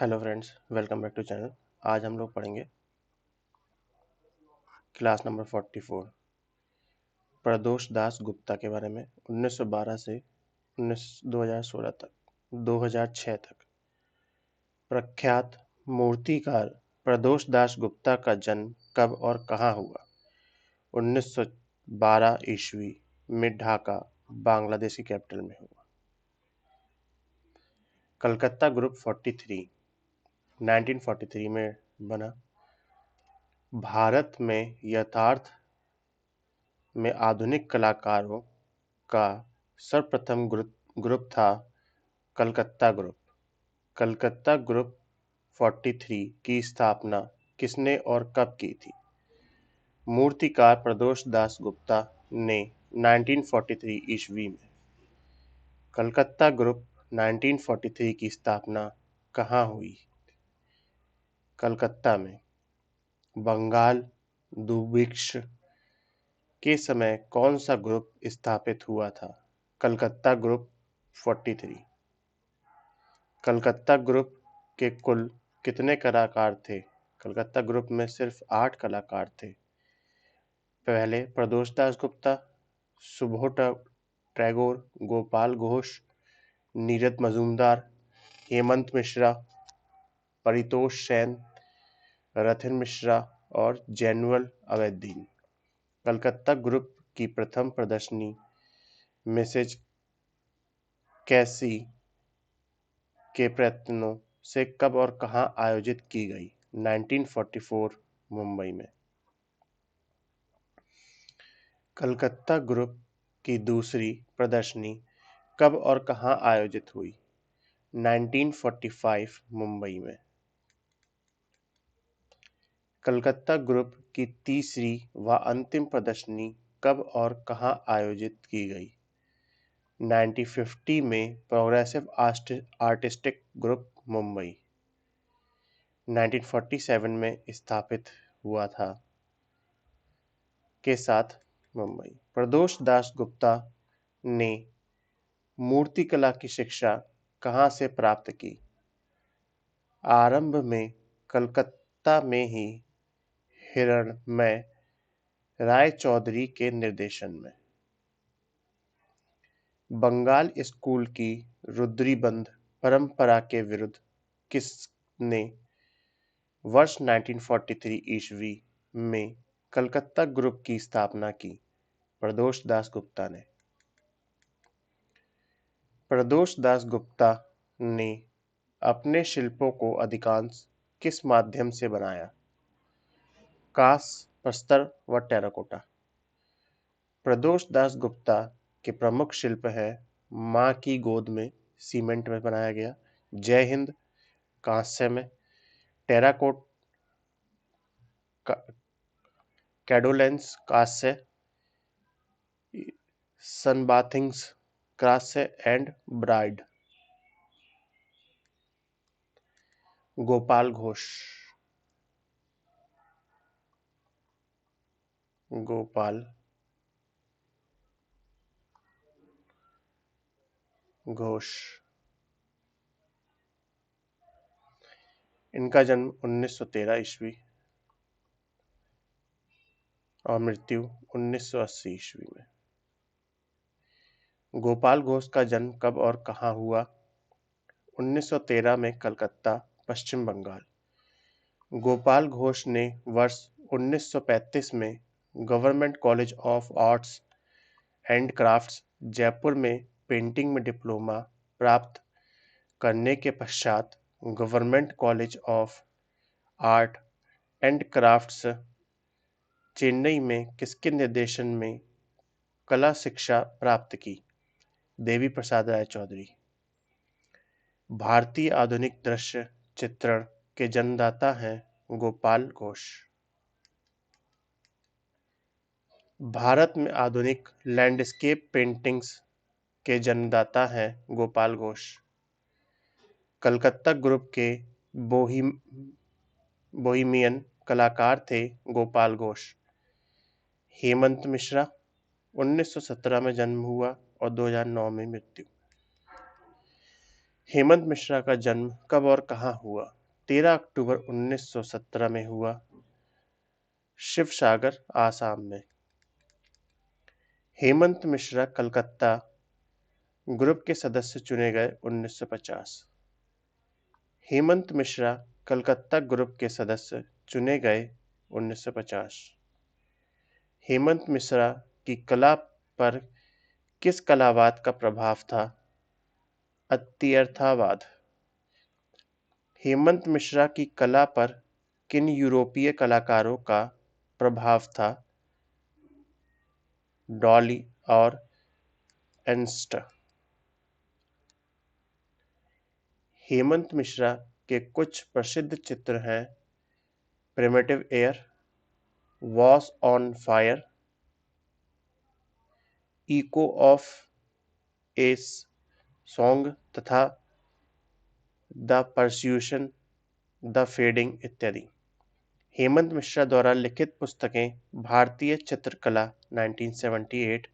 Hello friends, welcome back to channel. आज हम लोग पढ़ेंगे क्लास नंबर 44 प्रदोष दास गुप्ता के बारे में। 1912 से 2016 तक 2006 तक प्रख्यात मूर्तिकार प्रदोष दास गुप्ता का जन्म कब और कहाँ हुआ? 1912 ईस्वी में ढाका, बांग्लादेश की कैपिटल में हुआ। कलकत्ता ग्रुप 1943 में बना। भारत में यथार्थ में आधुनिक कलाकारों का सर्वप्रथम ग्रुप था कलकत्ता ग्रुप। कलकत्ता ग्रुप 43 की स्थापना किसने और कब की थी? मूर्तिकार प्रदोष दास गुप्ता ने 1943 ईस्वी में। कलकत्ता ग्रुप 1943 की स्थापना कहाँ हुई? कलकत्ता में। बंगाल दुर्भिक्ष के समय कौन सा ग्रुप स्थापित हुआ था? कलकत्ता ग्रुप 43। कलकत्ता ग्रुप के कुल कितने कलाकार थे? कलकत्ता ग्रुप में सिर्फ 8 कलाकार थे। पहले प्रदोष दास गुप्ता, सुबोध टैगोर, गोपाल घोष, नीरद मजूमदार, हेमंत मिश्रा, परितोष सेन, रथिन मिश्रा और जैनुअल अबैदीन। कलकत्ता ग्रुप की प्रथम प्रदर्शनी मिसेज कैसी के प्रयत्नों से कब और कहां आयोजित की गई? 1944 मुंबई में। कलकत्ता ग्रुप की दूसरी प्रदर्शनी कब और कहां आयोजित हुई? 1945 मुंबई में। कलकत्ता ग्रुप की तीसरी व अंतिम प्रदर्शनी कब और कहां आयोजित की गई? 1950 में प्रोग्रेसिव आर्टिस्टिक ग्रुप मुंबई। 1947 में स्थापित हुआ था के साथ मुंबई। प्रदोष दास गुप्ता ने मूर्तिकला की शिक्षा कहाँ से प्राप्त की? आरंभ में कलकत्ता में ही हिरणमय राय चौधरी के निर्देशन में। बंगाल स्कूल की रुद्रीबंध परंपरा के विरुद्ध किसने वर्ष 1943 ईस्वी में कलकत्ता ग्रुप की स्थापना की? प्रदोष दास गुप्ता ने। प्रदोष दास गुप्ता ने अपने शिल्पों को अधिकांश किस माध्यम से बनाया? कांस्य, प्रस्तर व टेराकोटा। प्रदोष दास गुप्ता के प्रमुख शिल्प है मां की गोद में, सीमेंट में बनाया गया। जय हिंद, कांस्य में। टेराकोट कैडोलेंस, कांस्य। सनबाथिंग्स, कांस्य एंड ब्राइड। गोपाल घोष। गोपाल घोष। इनका जन्म 1913 ईस्वी और मृत्यु 1980 ईस्वी में। गोपाल घोष का जन्म कब और कहाँ हुआ? 1913 में कलकत्ता, पश्चिम बंगाल। गोपाल घोष ने वर्ष 1935 में government college of arts and crafts, Jaipur में पेंटिंग में डिप्लोमा प्राप्त करने के पश्चात government college of art and crafts, Chennai में किसके निर्देशन में कला शिक्षा प्राप्त की? देवी प्रसाद राय चौधरी। भारतीय आधुनिक दृश्य चित्रण के जन्मदाता हैं गोपाल घोष। भारत में आधुनिक लैंडस्केप पेंटिंग्स के जन्मदाता हैं गोपाल घोष। कलकत्ता ग्रुप के बोहिमियन कलाकार थे गोपाल घोष। हेमंत मिश्रा 1917 में जन्म हुआ और 2009 में मृत्यु। हेमंत मिश्रा का जन्म कब और कहाँ हुआ? 13 अक्टूबर 1917 में हुआ, शिवसागर, आसाम में। हेमंत मिश्रा कलकत्ता ग्रुप के सदस्य चुने गए 1950। हेमंत मिश्रा कलकत्ता ग्रुप के सदस्य चुने गए 1950। हेमंत मिश्रा की कला पर किस कलावाद का प्रभाव था? अत्यर्थवाद। हेमंत मिश्रा की कला पर किन यूरोपीय कलाकारों का प्रभाव था? डॉली और एर्नस्ट। हेमंत मिश्रा के कुछ प्रसिद्ध चित्र हैं primitive air, voice on fire, echo of a song तथा द परस्यूशन द फेडिंग इत्यादि। हेमंत मिश्रा द्वारा लिखित पुस्तकें भारतीय चित्रकला 1978,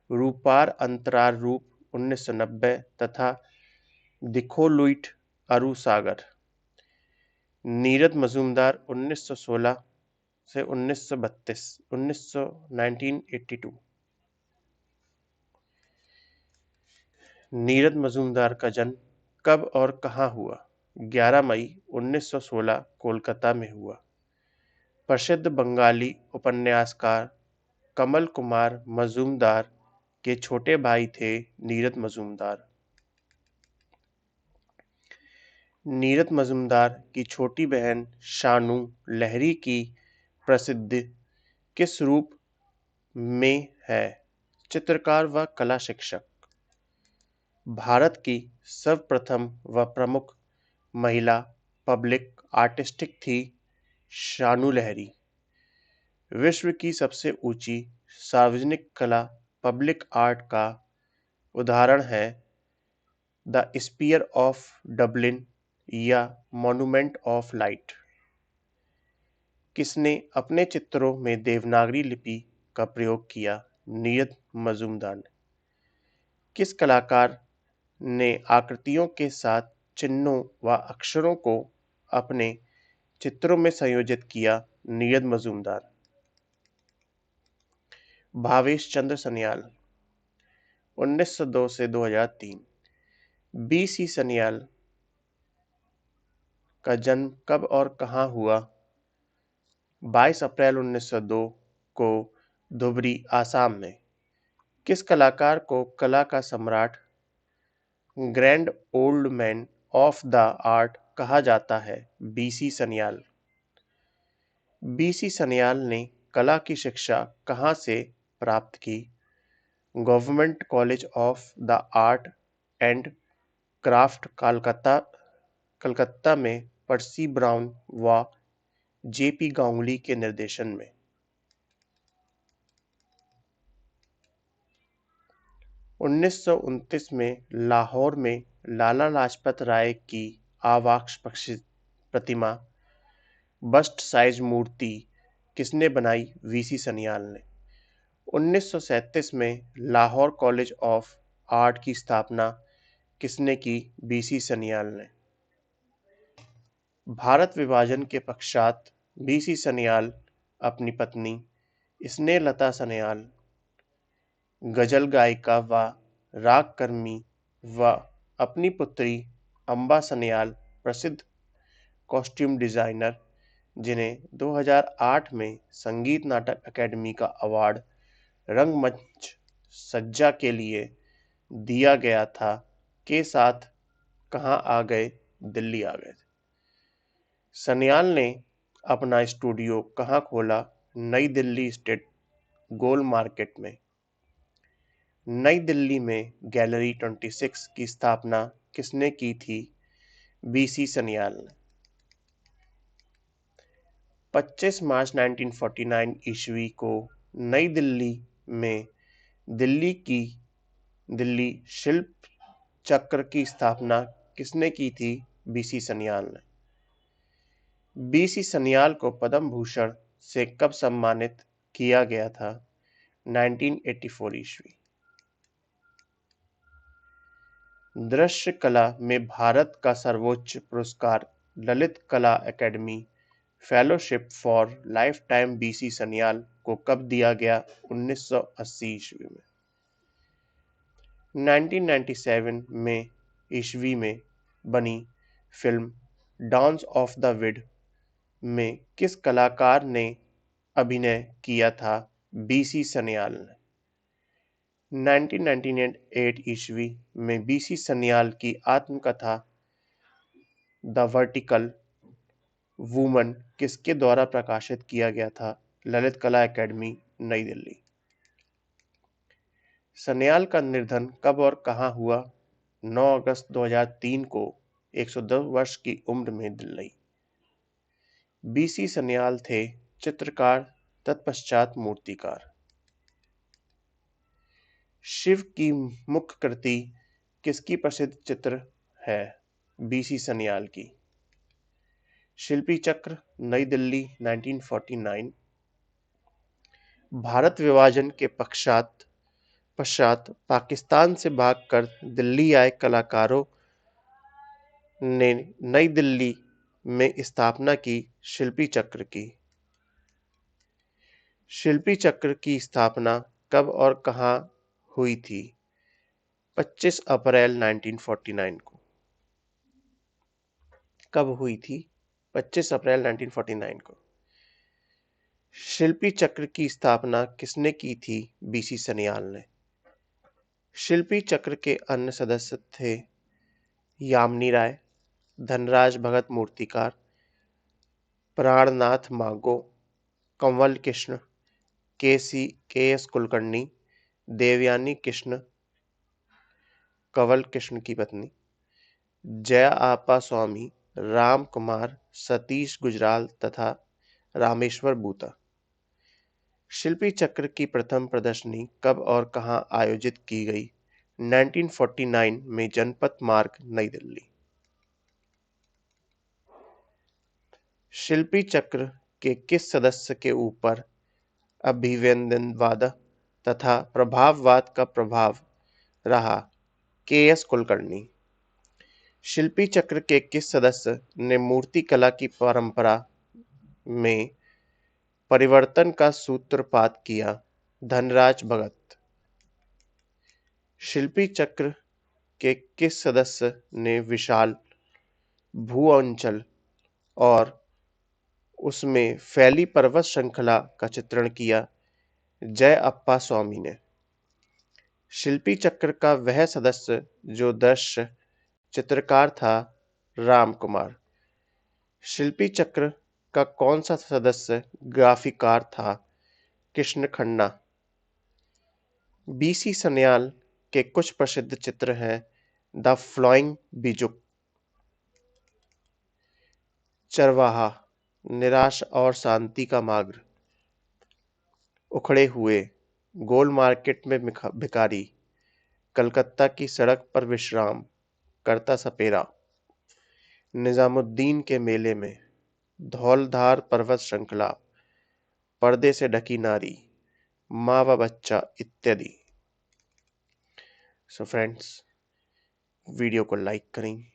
रूपार अंतरार रूप 1990 तथा दिखोलुइट अरु सागर। नीरद मजूमदार 1916 से 1932 1982। नीरद मजूमदार का जन्म कब और कहाँ हुआ? 11 मई 1916 कोलकाता में हुआ। प्रसिद्ध बंगाली उपन्यासकार कमल कुमार मजूमदार के छोटे भाई थे नीरद मजूमदार। नीरद मजूमदार की छोटी बहन शानू लहरी की प्रसिद्धि किस रूप में है? चित्रकार व कला शिक्षक। भारत की सर्वप्रथम व प्रमुख महिला पब्लिक आर्टिस्टिक थी शानू लहरी। विश्व की सबसे ऊंची सार्वजनिक कला पब्लिक आर्ट का उदाहरण है द स्पीयर ऑफ डबलिन या मॉन्यूमेंट ऑफ लाइट। किसने अपने चित्रों में देवनागरी लिपि का प्रयोग किया? नीरद मजूमदार ने। किस कलाकार ने आकृतियों के साथ चिन्हों व अक्षरों को अपने चित्रों में संयोजित किया? नीरद मजूमदार। भावेश चंद्र सन्याल 1902 से 2003। बी.सी. सन्याल का जन्म कब और कहाँ हुआ? 22 अप्रैल 1902 को धुबरी, आसाम में। किस कलाकार को कला का सम्राट, grand old man of the art कहा जाता है? बी.सी. सन्याल। बी.सी. सन्याल ने कला की शिक्षा कहाँ से प्राप्त की? Government college of the art and craft Calcutta में पर्सी ब्राउन व जे.पी. गांगुली के निर्देशन में। 1929 में लाहौर में लाला लाजपत राय की आवाक्ष प्रतिमा बस्ट साइज मूर्ति किसने बनाई? वी.सी. सन्याल ने। 1937 में लाहौर कॉलेज ऑफ आर्ट की स्थापना किसने की? बी.सी. सन्याल ने। भारत विभाजन के पश्चात बी.सी. सन्याल अपनी पत्नी स्नेहलता सन्याल, गजल गायिका व रागकर्मी व अपनी पुत्री अम्बा सन्याल, प्रसिद्ध कॉस्ट्यूम डिजाइनर, जिन्हें 2008 में संगीत नाटक अकादमी का अवार्ड रंगमंच सज्जा के लिए दिया गया था, के साथ कहाँ आ गए? दिल्ली आ गए। सन्याल ने अपना स्टूडियो कहाँ खोला? नई दिल्ली स्टेट गोल मार्केट में। नई दिल्ली में गैलरी 26 की स्थापना किसने की थी? बी.सी. सन्याल ने। 25 मार्च 1949 ईस्वी को नई दिल्ली में दिल्ली शिल्प चक्र की स्थापना किसने की थी? बी.सी. सन्याल ने। बी.सी. सन्याल को पद्म भूषण से कब सम्मानित किया गया था? 1984 ईस्वी। दृश्य कला में भारत का सर्वोच्च पुरस्कार Lalit Kala Akademi fellowship for lifetime B C Sanyal को कब दिया गया? 1980 ईस्वी में। 1997 में ईस्वी में बनी फिल्म डांस ऑफ द विड में किस कलाकार ने अभिनय किया था? बीसी सन्याल ने। 1998 ईस्वी में बीसी सन्याल की आत्मकथा द वर्टिकल वुमन किसके द्वारा प्रकाशित किया गया था? ललित कला अकादमी, नई दिल्ली। सन्याल का निधन कब और कहां हुआ? 9 अगस्त 2003 को 110 वर्ष की उम्र में दिल्ली। बीसी सन्याल थे चित्रकार तत्पश्चात मूर्तिकार। शिव की मुख्य कृति किसकी प्रसिद्ध चित्र है? बीसी सन्याल की। शिल्पी चक्र, नई दिल्ली, 1949। भारत विभाजन के पश्चात पाकिस्तान से भागकर दिल्ली आए कलाकारों ने नई दिल्ली में स्थापना की शिल्पी चक्र की। शिल्पी चक्र की स्थापना कब और कहां हुई थी? 25 अप्रैल 1949 को। कब हुई थी? 25 अप्रैल 1949 को। शिल्पी चक्र की स्थापना किसने की थी? बीसी सन्याल ने। शिल्पी चक्र के अन्य सदस्य थे यामिनी राय, धनराज भगत मूर्तिकार, प्राणनाथ मागो, कंवल कृष्ण, के एस कुलकर्णी, देवयानी कृष्ण, कंवल कृष्ण की पत्नी, जया आपा स्वामी, राम कुमार, सतीश गुजराल तथा रामेश्वर बूता। शिल्पी चक्र की प्रथम प्रदर्शनी कब और कहां आयोजित की गई? 1949 में जनपथ मार्ग, नई दिल्ली। शिल्पी चक्र के किस सदस्य के ऊपर अभिव्यंजनवाद तथा प्रभाववाद का प्रभाव रहा? के एस कुलकर्णी। शिल्पी चक्र के किस सदस्य ने मूर्ति कला की परंपरा में परिवर्तन का सूत्रपात किया? धनराज भगत। शिल्पी चक्र के किस सदस्य ने विशाल भू अंचल और उसमें फैली पर्वत श्रृंखला का चित्रण किया? जय अप्पा स्वामी ने। शिल्पी चक्र का वह सदस्य जो दृश्य चित्रकार था? राम कुमार। शिल्पी चक्र का कौन सा सदस्य ग्राफिकार था? कृष्ण खन्ना। बीसी सन्याल के कुछ प्रसिद्ध चित्र हैं द फ्लाइंग बीजुक, चरवाहा, निराश और शांति का मार्ग, उखड़े हुए, गोल मार्केट में भिखारी, कलकत्ता की सड़क पर विश्राम करता सपेरा, निजामुद्दीन के मेले में, धौलधार पर्वत श्रृंखला, पर्दे से ढकी नारी, माँ व बच्चा इत्यादि। सो फ्रेंड्स, वीडियो को लाइक करें,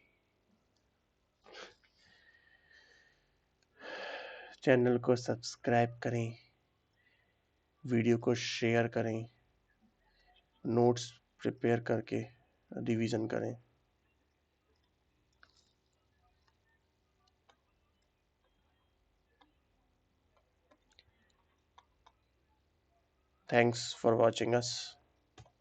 चैनल को सब्सक्राइब करें, वीडियो को शेयर करें, नोट्स प्रिपेयर करके रिवीजन करें। Thanks for watching us.